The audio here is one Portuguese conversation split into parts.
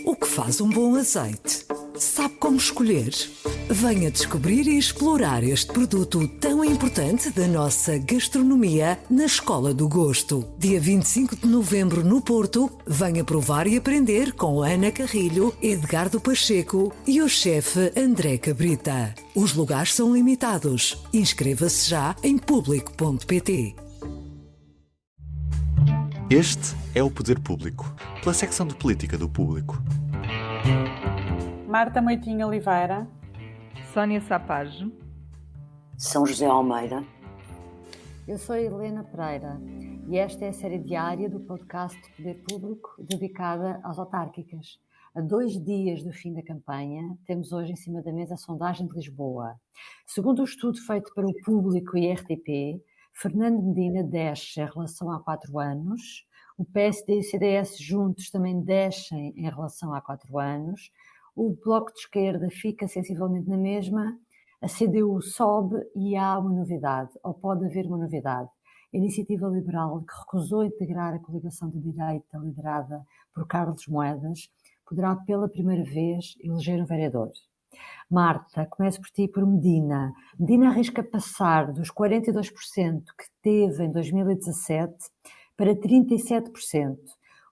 O que faz um bom azeite? Sabe como escolher? Venha descobrir e explorar este produto tão importante da nossa gastronomia na Escola do Gosto. Dia 25 de novembro no Porto, venha provar e aprender com Ana Carrilho, Edgardo Pacheco e o chefe André Cabrita. Os lugares são limitados. Inscreva-se já em público.pt. Este é o Poder Público, pela secção de Política do Público. Marta Moitinho Oliveira, Sónia Sapage, São José Almeida. Eu sou Helena Pereira e esta é a série diária do podcast Poder Público dedicada às autárquicas. A 2 dias do fim da campanha, temos hoje em cima da mesa a sondagem de Lisboa. Segundo o estudo feito para o Público e a RTP, Fernando Medina desce em relação a 4 anos, o PSD e o CDS juntos também descem em relação a 4 anos, o Bloco de Esquerda fica sensivelmente na mesma, a CDU sobe e há uma novidade, ou pode haver uma novidade. A Iniciativa Liberal, que recusou integrar a coligação de direita liderada por Carlos Moedas, poderá pela primeira vez eleger um vereador. Marta, começo por ti, por Medina. Medina arrisca passar dos 42% que teve em 2017 para 37%.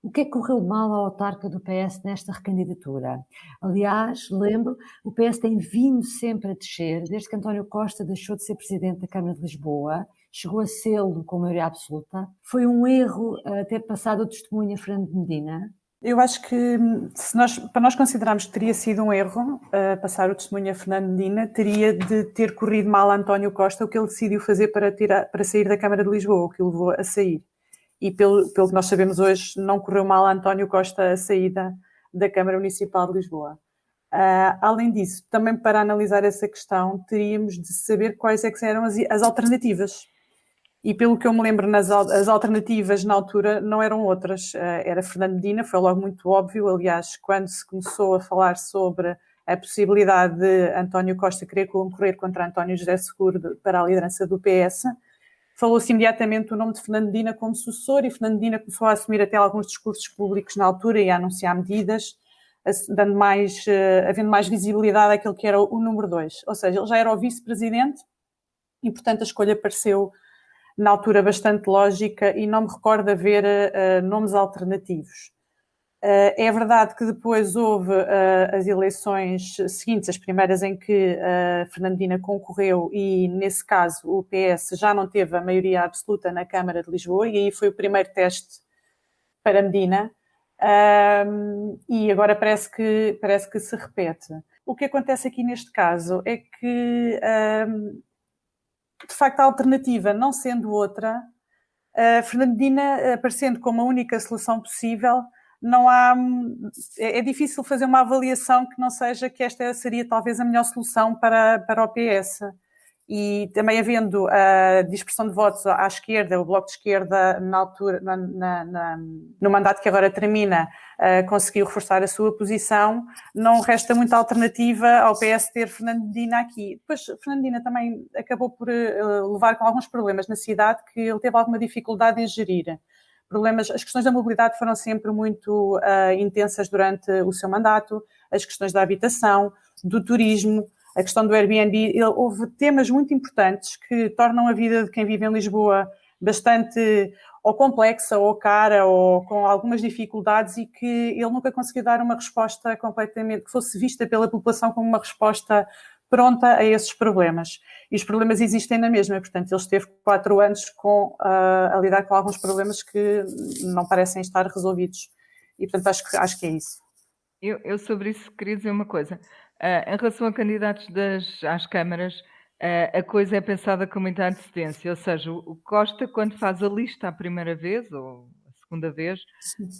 O que é que correu mal à autarca do PS nesta recandidatura? Aliás, lembro, o PS tem vindo sempre a descer, desde que António Costa deixou de ser presidente da Câmara de Lisboa, chegou a sê-lo com maioria absoluta. Foi um erro ter passado o testemunho a Fernando Medina? eu acho que para nós considerarmos que teria sido um erro passar o testemunho a Fernando Medina, teria de ter corrido mal a António Costa o que ele decidiu fazer para sair da Câmara de Lisboa, o que o levou a sair. E pelo que nós sabemos hoje, não correu mal a António Costa a saída da Câmara Municipal de Lisboa. Além disso, também para analisar essa questão, teríamos de saber quais é que eram as alternativas. E pelo que eu me lembro, as alternativas na altura não eram outras. Era Fernando Medina, foi logo muito óbvio. Aliás, quando se começou a falar sobre a possibilidade de António Costa querer concorrer contra António José Seguro para a liderança do PS, falou-se imediatamente o nome de Fernando Medina como sucessor e Fernando Medina começou a assumir até alguns discursos públicos na altura e a anunciar medidas, havendo mais visibilidade àquele que era o número 2. Ou seja, ele já era o vice-presidente e, portanto, a escolha pareceu na altura bastante lógica e não me recordo haver nomes alternativos. É verdade que depois houve as eleições seguintes, as primeiras em que Fernando Medina concorreu e, nesse caso, o PS já não teve a maioria absoluta na Câmara de Lisboa e aí foi o primeiro teste para Medina e agora parece que se repete. O que acontece aqui neste caso é que de facto, a alternativa não sendo outra, Fernando Medina aparecendo como a única solução possível, não há, é difícil fazer uma avaliação que não seja que esta seria talvez a melhor solução para o PS. E também havendo a dispersão de votos à esquerda, o Bloco de Esquerda, na altura, no mandato que agora termina, conseguiu reforçar a sua posição, não resta muita alternativa ao PS ter Fernando Medina aqui. Depois, Fernando Medina também acabou por levar com alguns problemas na cidade que ele teve alguma dificuldade em gerir. As questões da mobilidade foram sempre muito intensas durante o seu mandato, as questões da habitação, do turismo, a questão do Airbnb, houve temas muito importantes que tornam a vida de quem vive em Lisboa bastante ou complexa, ou cara, ou com algumas dificuldades e que ele nunca conseguiu dar uma resposta completamente, que fosse vista pela população como uma resposta pronta a esses problemas. E os problemas existem na mesma, portanto, ele esteve 4 anos a lidar com alguns problemas que não parecem estar resolvidos. E, portanto, acho que é isso. Eu sobre isso queria dizer uma coisa. Em relação a candidatos às câmaras, a coisa é pensada com muita antecedência, ou seja, o Costa, quando faz a lista a primeira vez, ou a segunda vez,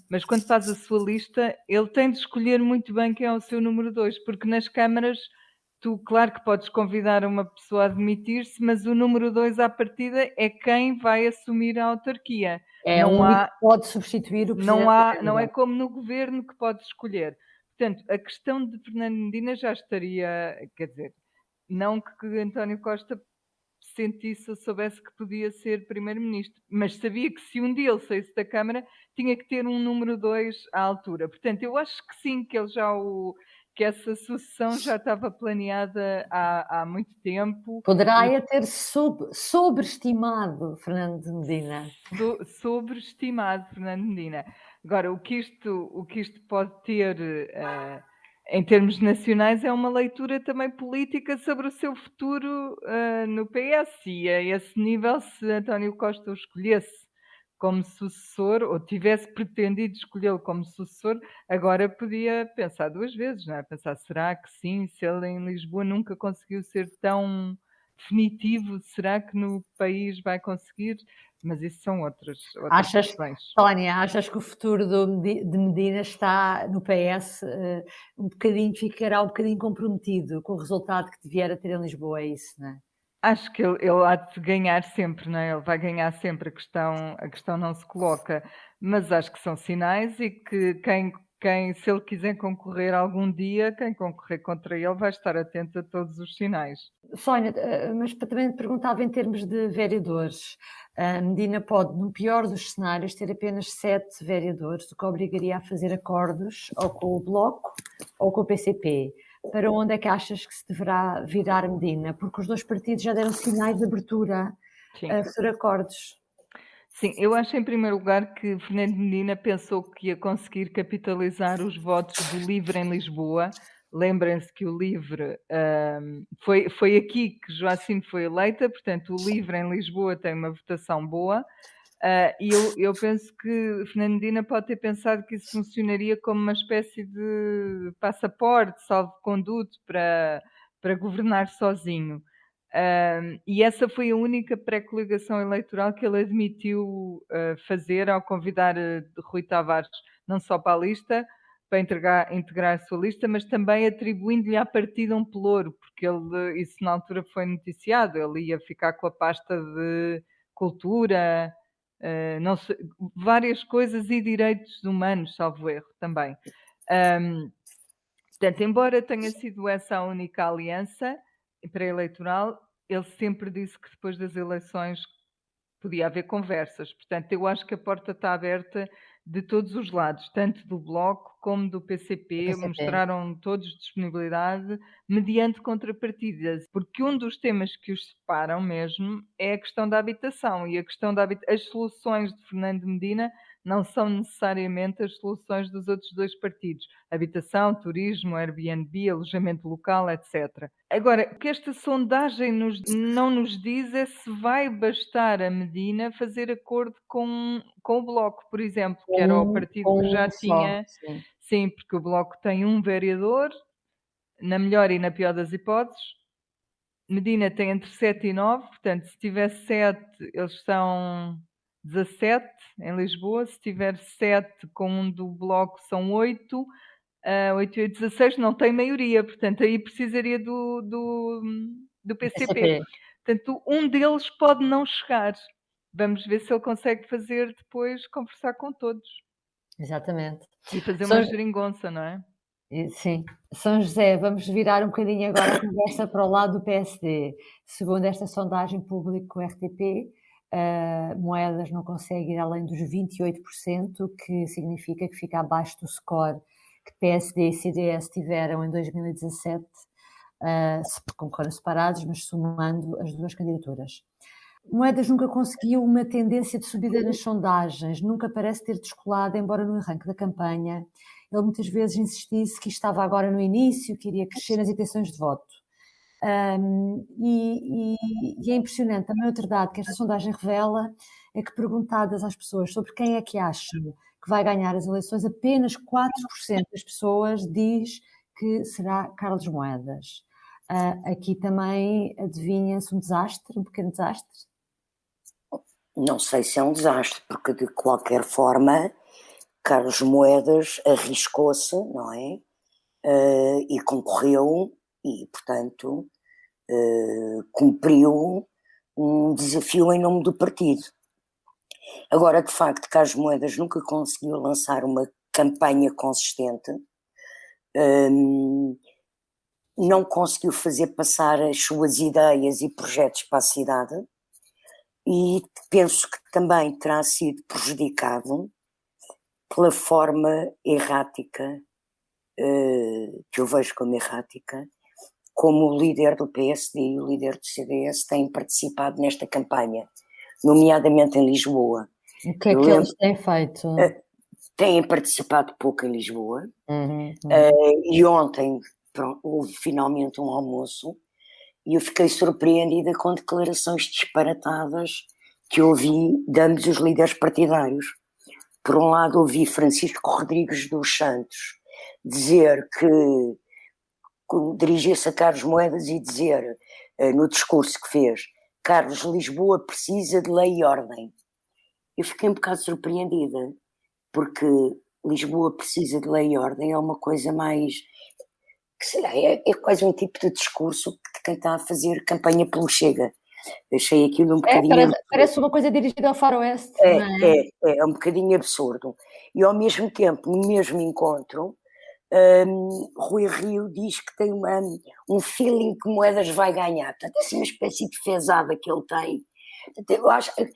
mas quando faz a sua lista, ele tem de escolher muito bem quem é o seu número 2, porque nas câmaras, tu, claro que podes convidar uma pessoa a admitir-se, mas o número 2 à partida é quem vai assumir a autarquia. Que pode substituir o presidente. Não é como no governo que pode escolher. Portanto, a questão de Fernando Medina já estaria, quer dizer, não que António Costa sentisse ou soubesse que podia ser primeiro-ministro, mas sabia que se um dia ele saísse da Câmara, tinha que ter um número 2 à altura. Portanto, eu acho que sim, que essa sucessão já estava planeada há muito tempo. Poderá ter sobreestimado Fernando de Medina. Sobreestimado Fernando Medina. Agora, o que isto pode ter em termos nacionais é uma leitura também política sobre o seu futuro no PS, e a esse nível, se António Costa o escolhesse como sucessor, ou tivesse pretendido escolhê-lo como sucessor, agora podia pensar duas vezes, não é? Pensar, será que sim, se ele em Lisboa nunca conseguiu ser tão definitivo, será que no país vai conseguir? Mas isso são outras questões. Sónia, achas que o futuro de Medina está no PS ficará um bocadinho comprometido com o resultado que vier a ter em Lisboa, é isso, não é? Acho que ele há de ganhar sempre, não é? Ele vai ganhar sempre, a questão não se coloca, mas acho que são sinais e que se ele quiser concorrer algum dia, quem concorrer contra ele vai estar atento a todos os sinais. Sónia, mas também te perguntava em termos de vereadores. A Medina pode, no pior dos cenários, ter apenas 7 vereadores, o que obrigaria a fazer acordos ou com o Bloco ou com o PCP. Para onde é que achas que se deverá virar Medina? Porque os dois partidos já deram sinais de abertura a fazer acordos. Sim, eu acho em primeiro lugar que Fernando Medina pensou que ia conseguir capitalizar os votos do LIVRE em Lisboa. Lembrem-se que o LIVRE foi aqui que Joacine foi eleita, portanto o LIVRE em Lisboa tem uma votação boa. E eu penso que Fernando Medina pode ter pensado que isso funcionaria como uma espécie de passaporte, salvo-conduto para governar sozinho. E essa foi a única pré-coligação eleitoral que ele admitiu fazer ao convidar Rui Tavares não só para a lista, para integrar a sua lista, mas também atribuindo-lhe à partida um pelouro, porque isso na altura foi noticiado, ele ia ficar com a pasta de cultura, não sei, várias coisas e direitos humanos, salvo erro também. Portanto, embora tenha sido essa a única aliança pré-eleitoral, ele sempre disse que depois das eleições podia haver conversas. Portanto, eu acho que a porta está aberta de todos os lados, tanto do Bloco como do PCP. Mostraram todos disponibilidade mediante contrapartidas, porque um dos temas que os separam mesmo é a questão da habitação, e a questão as soluções de Fernando Medina não são necessariamente as soluções dos outros dois partidos. Habitação, turismo, Airbnb, alojamento local, etc. Agora, o que esta sondagem não nos diz é se vai bastar a Medina fazer acordo com o Bloco, por exemplo, que era o partido que já tinha... Sim, porque o Bloco tem um vereador, na melhor e na pior das hipóteses. Medina tem entre 7 e 9, portanto, se tiver 7, eles são 17 em Lisboa. Se tiver 7 com um do Bloco, são 8. 8 e 16 não tem maioria, portanto, aí precisaria do PCP. Portanto, um deles pode não chegar. Vamos ver se ele consegue fazer depois, conversar com todos. Exatamente. E fazer uma geringonça, não é? Sim. São José, vamos virar um bocadinho agora a conversa para o lado do PSD. Segundo esta sondagem pública com o RTP, Moedas não consegue ir além dos 28%, que significa que fica abaixo do score que PSD e CDS tiveram em 2017, concorrem separados, mas somando as duas candidaturas. Moedas nunca conseguiu uma tendência de subida nas sondagens, nunca parece ter descolado, embora no arranque da campanha ele muitas vezes insistisse que estava agora no início, que iria crescer nas intenções de voto. E é impressionante, também outra dado que esta sondagem revela é que, perguntadas às pessoas sobre quem é que acham que vai ganhar as eleições, apenas 4% das pessoas diz que será Carlos Moedas. Aqui também adivinha-se um desastre, um pequeno desastre? Não sei se é um desastre, porque de qualquer forma Carlos Moedas arriscou-se, não é? E concorreu e, portanto, cumpriu um desafio em nome do partido. Agora, de facto, Carlos Moedas nunca conseguiu lançar uma campanha consistente. não conseguiu fazer passar as suas ideias e projetos para a cidade, e penso que também terá sido prejudicado pela forma errática, que eu vejo como errática, como o líder do PSD e o líder do CDS têm participado nesta campanha, nomeadamente em Lisboa. O que é que eles têm feito? Têm participado pouco em Lisboa, e ontem houve finalmente um almoço e eu fiquei surpreendida com declarações disparatadas que ouvi de ambos os líderes partidários. Por um lado, ouvi Francisco Rodrigues dos Santos dizer que dirigir-se a Carlos Moedas e dizer, no discurso que fez, Carlos, Lisboa precisa de lei e ordem. Eu fiquei um bocado surpreendida, porque Lisboa precisa de lei e ordem é uma coisa mais, que sei lá, é quase um tipo de discurso de quem está a fazer campanha pelo Chega. Achei aquilo um bocadinho... Parece uma coisa dirigida ao faroeste, não é? É um bocadinho absurdo. E ao mesmo tempo, no mesmo encontro, Rui Rio diz que tem um feeling que Moedas vai ganhar. Portanto, é assim uma espécie de fezada que ele tem. Portanto, eu acho que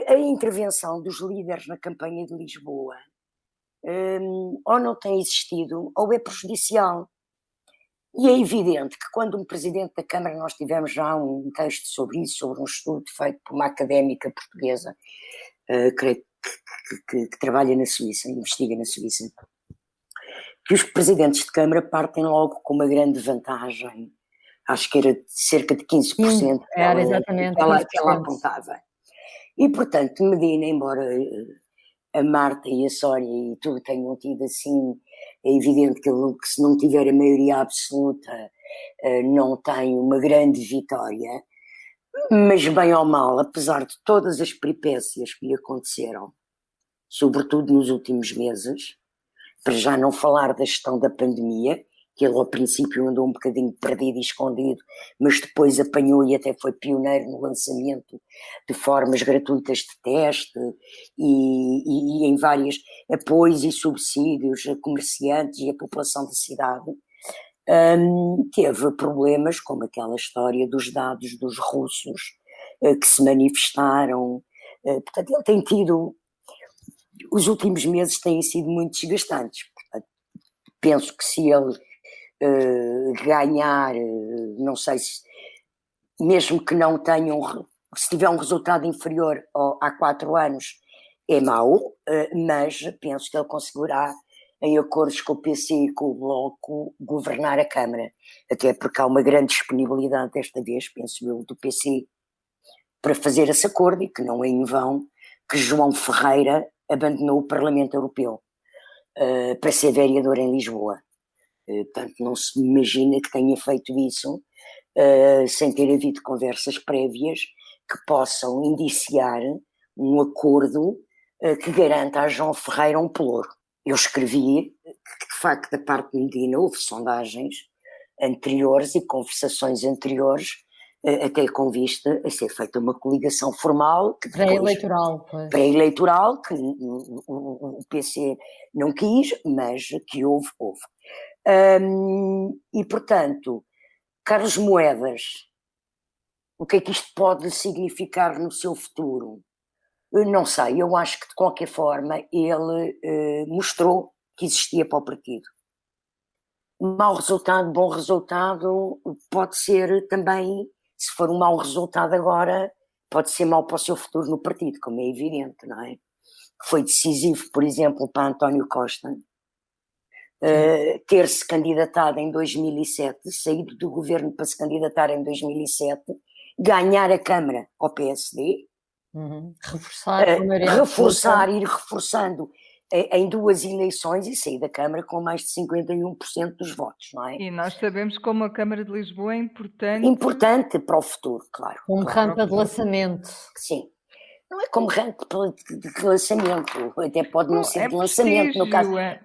a intervenção dos líderes na campanha de Lisboa ou não tem existido ou é prejudicial. E é evidente que quando um presidente da Câmara, nós tivemos já um texto sobre isso, sobre um estudo feito por uma académica portuguesa, creio que trabalha na Suíça, investiga na Suíça, que os presidentes de Câmara partem logo com uma grande vantagem, acho que era de cerca de 15%. Era exatamente que ela apontava. E, portanto, Medina, embora a Marta e a Sónia e tudo tenham tido assim, é evidente que se não tiver a maioria absoluta não tem uma grande vitória, mas bem ou mal, apesar de todas as peripécias que lhe aconteceram, sobretudo nos últimos meses, para já não falar da gestão da pandemia, que ele ao princípio andou um bocadinho perdido e escondido, mas depois apanhou e até foi pioneiro no lançamento de formas gratuitas de teste e em vários apoios e subsídios a comerciantes e a população da cidade. Teve problemas como aquela história dos dados dos russos que se manifestaram. Portanto, ele tem tido... Os últimos meses têm sido muito desgastantes. Portanto, penso que se ele ganhar, não sei se, mesmo que não tenham, se tiver um resultado inferior há 4 anos, é mau, mas penso que ele conseguirá, em acordos com o PC e com o Bloco, governar a Câmara. Até porque há uma grande disponibilidade desta vez, penso eu, do PC, para fazer esse acordo, e que não é em vão que João Ferreira abandonou o Parlamento Europeu para ser vereador em Lisboa. Portanto, não se imagina que tenha feito isso sem ter havido conversas prévias que possam indiciar um acordo que garanta a João Ferreira um pelouro. Eu escrevi que, de facto, da parte de Medina houve sondagens anteriores e conversações anteriores, até com vista a ser feita uma coligação formal. Pré-eleitoral, que o PC não quis, mas que houve. E, portanto, Carlos Moedas, o que é que isto pode significar no seu futuro? Eu não sei, eu acho que de qualquer forma ele mostrou que existia para o partido. Mau resultado, bom resultado, pode ser também, se for um mau resultado agora, pode ser mau para o seu futuro no partido, como é evidente, não é? Foi decisivo, por exemplo, para António Costa, ter-se candidatado em 2007, saído do governo para se candidatar em 2007, ganhar a Câmara ao PSD, reforçar, ir reforçando em 2 eleições e sair da Câmara com mais de 51% dos votos, não é? E nós sabemos como a Câmara de Lisboa é importante. Importante para o futuro, claro. Como rampa de lançamento. Sim. Não é como rampa de lançamento, até pode não ser de lançamento.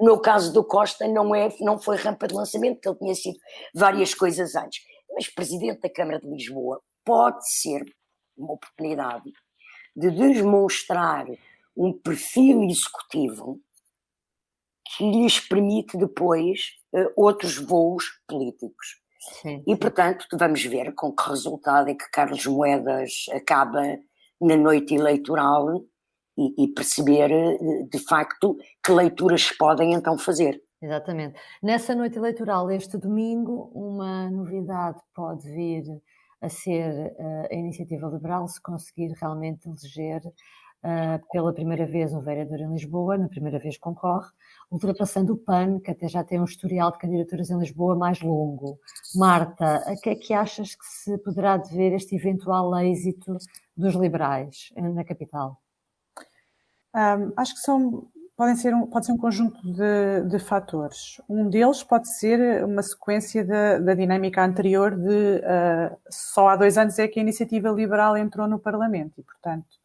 No caso do Costa não foi rampa de lançamento, porque ele tinha sido várias coisas antes. Mas Presidente da Câmara de Lisboa pode ser uma oportunidade de demonstrar um perfil executivo que lhes permite depois outros voos políticos. Sim, E, sim. portanto, vamos ver com que resultado é que Carlos Moedas acaba na noite eleitoral e perceber, de facto, que leituras podem então fazer. Exatamente. Nessa noite eleitoral, este domingo, uma novidade pode vir a ser a Iniciativa Liberal, se conseguir realmente eleger pela primeira vez um vereador em Lisboa, na primeira vez concorre, ultrapassando o PAN, que até já tem um historial de candidaturas em Lisboa mais longo. Marta, a que é que achas que se poderá dever este eventual êxito dos liberais na capital? Acho que pode ser um conjunto de fatores. Um deles pode ser uma sequência da dinâmica anterior de só há 2 anos é que a Iniciativa Liberal entrou no Parlamento e, portanto,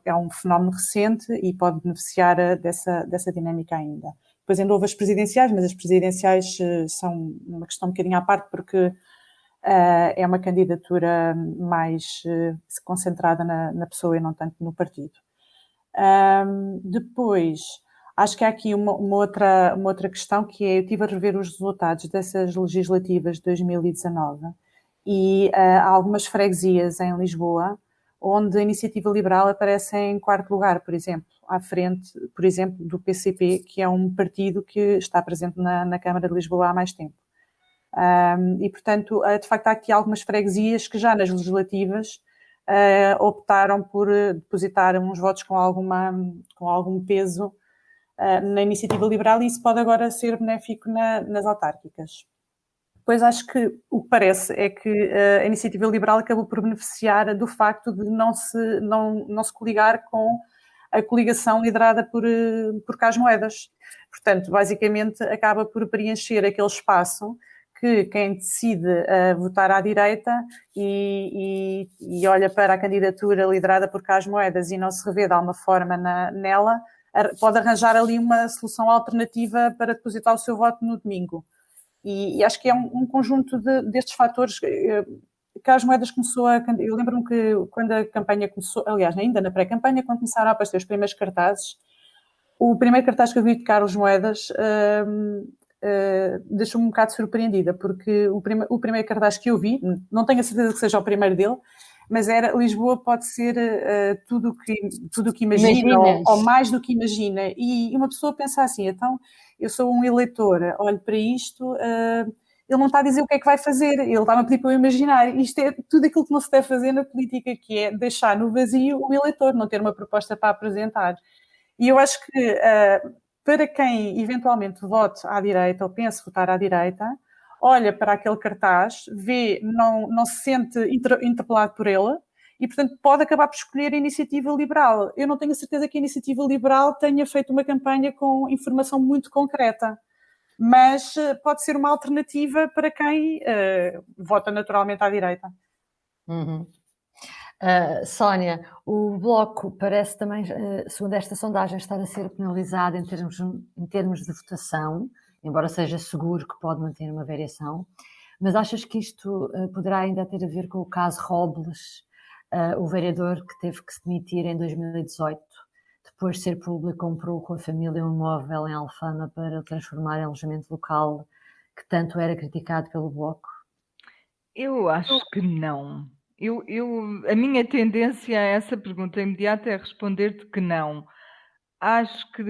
é um fenómeno recente e pode beneficiar dessa dinâmica ainda. Depois ainda houve as presidenciais, mas as presidenciais são uma questão um bocadinho à parte porque é uma candidatura mais concentrada na pessoa e não tanto no partido. Depois, acho que há aqui uma outra questão que é, eu estive a rever os resultados dessas legislativas de 2019 e há algumas freguesias em Lisboa onde a Iniciativa Liberal aparece em 4º lugar, por exemplo, à frente, por exemplo, do PCP, que é um partido que está presente na Câmara de Lisboa há mais tempo. E, portanto, de facto, há aqui algumas freguesias que já nas legislativas optaram por depositar uns votos com algum peso na Iniciativa Liberal e isso pode agora ser benéfico nas autárquicas. Depois acho que o que parece é que a Iniciativa Liberal acabou por beneficiar do facto de não se coligar com a coligação liderada por Carlos Moedas. Portanto, basicamente acaba por preencher aquele espaço que quem decide votar à direita e olha para a candidatura liderada por Carlos Moedas e não se revê de alguma forma nela, pode arranjar ali uma solução alternativa para depositar o seu voto no domingo. E acho que é um conjunto destes fatores. Carlos Moedas eu lembro-me que quando a campanha começou, aliás, ainda na pré-campanha, quando começaram a aparecer os primeiros cartazes, o primeiro cartaz que eu vi de Carlos Moedas deixou-me um bocado surpreendida, porque o primeiro cartaz que eu vi, não tenho a certeza que seja o primeiro dele, mas era Lisboa pode ser tudo o que imagina ou mais do que imagina. E uma pessoa pensa assim, então eu sou um eleitor, olho para isto, ele não está a dizer o que é que vai fazer, ele está-me a pedir para eu imaginar. Isto é tudo aquilo que não se deve fazer na política, que é deixar no vazio o eleitor, não ter uma proposta para apresentar. E eu acho que para quem eventualmente vote à direita ou pense votar à direita, olha para aquele cartaz, vê, não se sente interpelado por ele e, portanto, pode acabar por escolher a Iniciativa Liberal. Eu não tenho a certeza que a Iniciativa Liberal tenha feito uma campanha com informação muito concreta, mas pode ser uma alternativa para quem vota naturalmente à direita. Uhum. Sónia, o Bloco parece também, segundo esta sondagem, estar a ser penalizado em termos de votação, embora seja seguro que pode manter uma variação, mas achas que isto poderá ainda ter a ver com o caso Robles, o vereador que teve que se demitir em 2018, depois de ser público, comprou com a família um imóvel em Alfama para o transformar em alojamento local, que tanto era criticado pelo Bloco? Eu acho que não. A minha tendência a essa pergunta imediata é responder-te que não. Acho que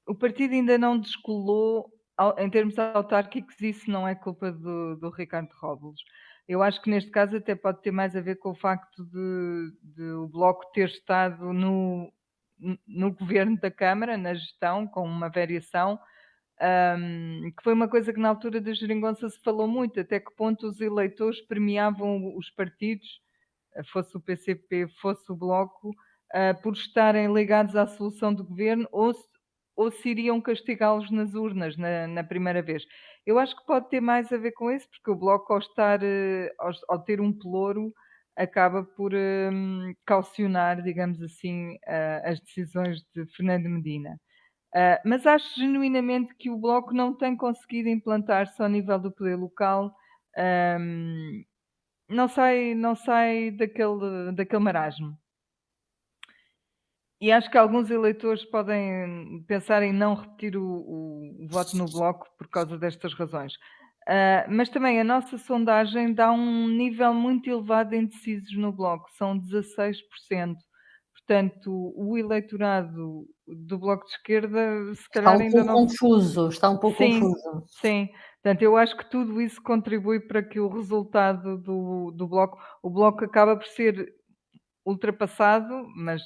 o partido ainda não descolou, em termos autárquicos, isso não é culpa do Ricardo Robles. Eu acho que neste caso até pode ter mais a ver com o facto de o Bloco ter estado no governo da Câmara, na gestão, com uma variação, que foi uma coisa que na altura da geringonça se falou muito, até que ponto os eleitores premiavam os partidos, fosse o PCP, fosse o Bloco, por estarem ligados à solução do governo ou se iriam castigá-los nas urnas na primeira vez. Eu acho que pode ter mais a ver com isso, porque o Bloco, ao ter um pelouro, acaba por caucionar, digamos assim, as decisões de Fernando Medina. Mas acho genuinamente que o Bloco não tem conseguido implantar-se ao nível do poder local, não sai daquele marasmo. E acho que alguns eleitores podem pensar em não repetir o voto no Bloco por causa destas razões. Mas também a nossa sondagem dá um nível muito elevado de indecisos no Bloco, são 16%. Portanto, o eleitorado do Bloco de Esquerda, se Está calhar um ainda pouco não. confuso, está um pouco Sim, confuso. sim. Portanto, eu acho que tudo isso contribui para que o resultado do Bloco. O Bloco acaba por ser ultrapassado, mas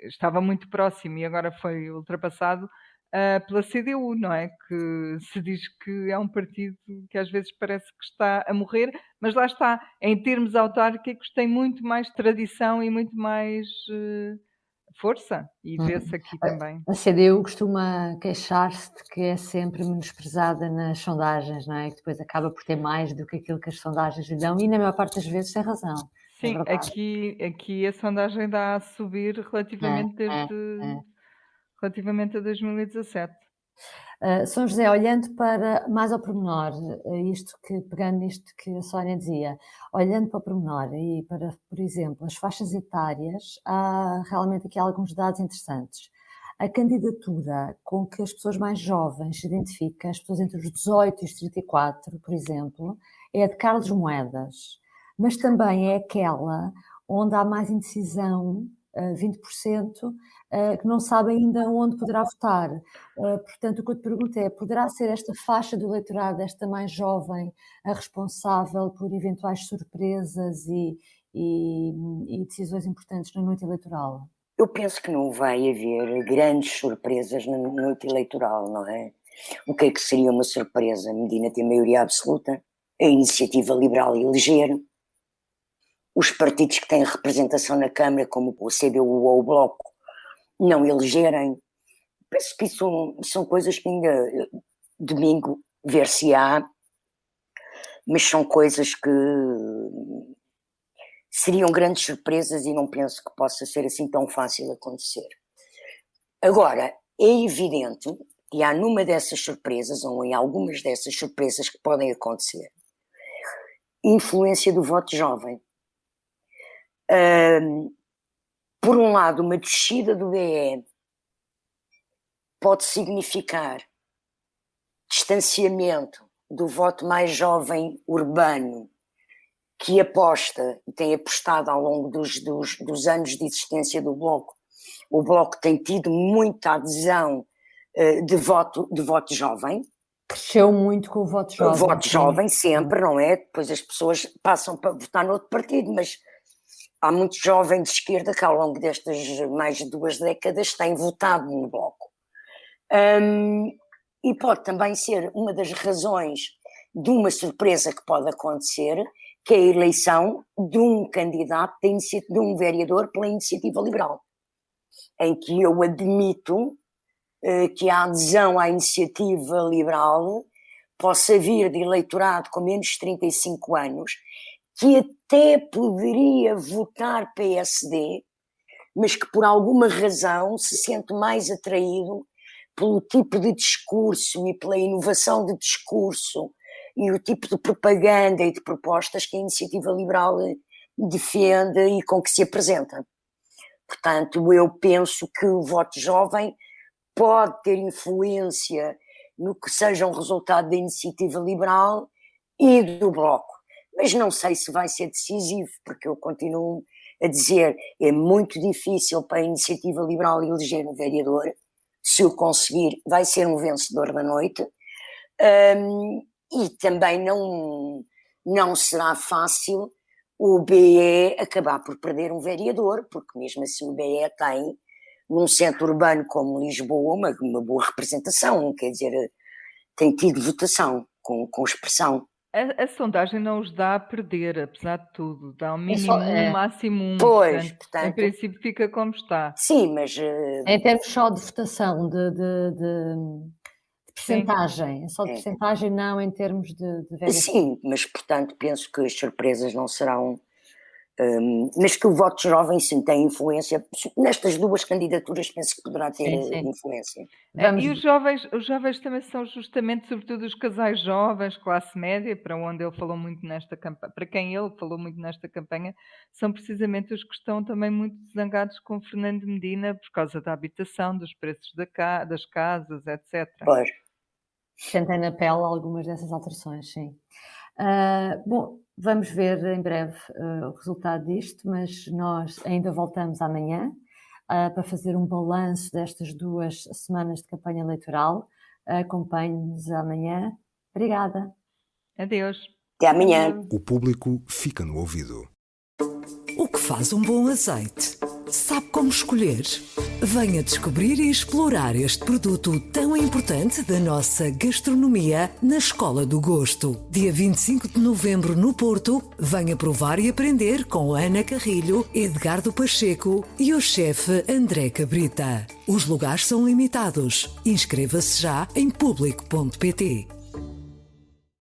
estava muito próximo e agora foi ultrapassado pela CDU, não é? Que se diz que é um partido que às vezes parece que está a morrer, mas lá está, em termos autárquicos tem muito mais tradição e muito mais força, e Hum. vê-se aqui também. A CDU costuma queixar-se de que é sempre menosprezada nas sondagens, não é? Que depois acaba por ter mais do que aquilo que as sondagens lhe dão, e na maior parte das vezes tem razão. É Sim, verdade. aqui a sondagem dá a subir É. relativamente a 2017. São José, olhando para mais ao pormenor, pegando nisto que a Sónia dizia, olhando para o pormenor e para, por exemplo, as faixas etárias, há realmente aqui alguns dados interessantes. A candidatura com que as pessoas mais jovens se identificam, as pessoas entre os 18 e os 34, por exemplo, é a de Carlos Moedas, mas também é aquela onde há mais indecisão, 20%, que não sabe ainda onde poderá votar. Portanto, o que eu te pergunto é: poderá ser esta faixa do eleitorado, esta mais jovem, a responsável por eventuais surpresas e decisões importantes na noite eleitoral? Eu penso que não vai haver grandes surpresas na noite eleitoral, não é? O que é que seria uma surpresa? Medina tem maioria absoluta, a Iniciativa Liberal eleger, os partidos que têm representação na Câmara, como o CDU ou o Bloco, não elegerem. Penso que isso são coisas que ainda domingo ver-se-á, mas são coisas que seriam grandes surpresas e não penso que possa ser assim tão fácil acontecer. Agora, é evidente que há numa dessas surpresas, ou em algumas dessas surpresas que podem acontecer, influência do voto jovem. Por um lado, uma descida do BE pode significar distanciamento do voto mais jovem urbano, que aposta e tem apostado ao longo dos anos de existência do Bloco. O Bloco tem tido muita adesão de voto jovem. Cresceu muito com o voto jovem. O voto jovem sempre, não é? Depois as pessoas passam para votar noutro partido, mas há muitos jovens de esquerda que ao longo destas mais de 2 décadas têm votado no Bloco. E pode também ser uma das razões de uma surpresa que pode acontecer, que é a eleição de um candidato, de um vereador pela Iniciativa Liberal, em que eu admito que a adesão à Iniciativa Liberal possa vir de eleitorado com menos de 35 anos, que até poderia votar PSD, mas que por alguma razão se sente mais atraído pelo tipo de discurso e pela inovação de discurso e o tipo de propaganda e de propostas que a Iniciativa Liberal defende e com que se apresenta. Portanto, eu penso que o voto jovem pode ter influência no que seja um resultado da Iniciativa Liberal e do Bloco. Mas não sei se vai ser decisivo, porque eu continuo a dizer, é muito difícil para a Iniciativa Liberal eleger um vereador. Se o conseguir, vai ser um vencedor da noite. E também não será fácil o BE acabar por perder um vereador, porque mesmo assim o BE tem, num centro urbano como Lisboa, uma boa representação, quer dizer, tem tido votação com expressão. A sondagem não os dá a perder, apesar de tudo, dá um mínimo máximo 1, Pois, portanto, em princípio fica como está. Sim, mas... Em termos só de votação, de percentagem, é só de percentagem, não em termos de vereador. Sim, mas portanto penso que as surpresas não serão... mas que o voto jovem sim tem influência. Nestas duas candidaturas penso que poderá ter influência. E os jovens também são justamente, sobretudo os casais jovens, classe média, para onde ele falou muito nesta campanha, para quem ele falou muito nesta campanha, são precisamente os que estão também muito zangados com Fernando Medina por causa da habitação, dos preços das casas, etc. Pois. Sentei na pele algumas dessas alterações, sim. Bom, vamos ver em breve o resultado disto, mas nós ainda voltamos amanhã para fazer um balanço destas 2 semanas de campanha eleitoral. Acompanhe-nos amanhã. Obrigada. Adeus. Até amanhã. O público fica no ouvido. O que faz um bom azeite? Sabe como escolher? Venha descobrir e explorar este produto tão importante da nossa gastronomia na Escola do Gosto. Dia 25 de novembro no Porto, venha provar e aprender com Ana Carrilho, Edgardo Pacheco e o chefe André Cabrita. Os lugares são limitados. Inscreva-se já em público.pt.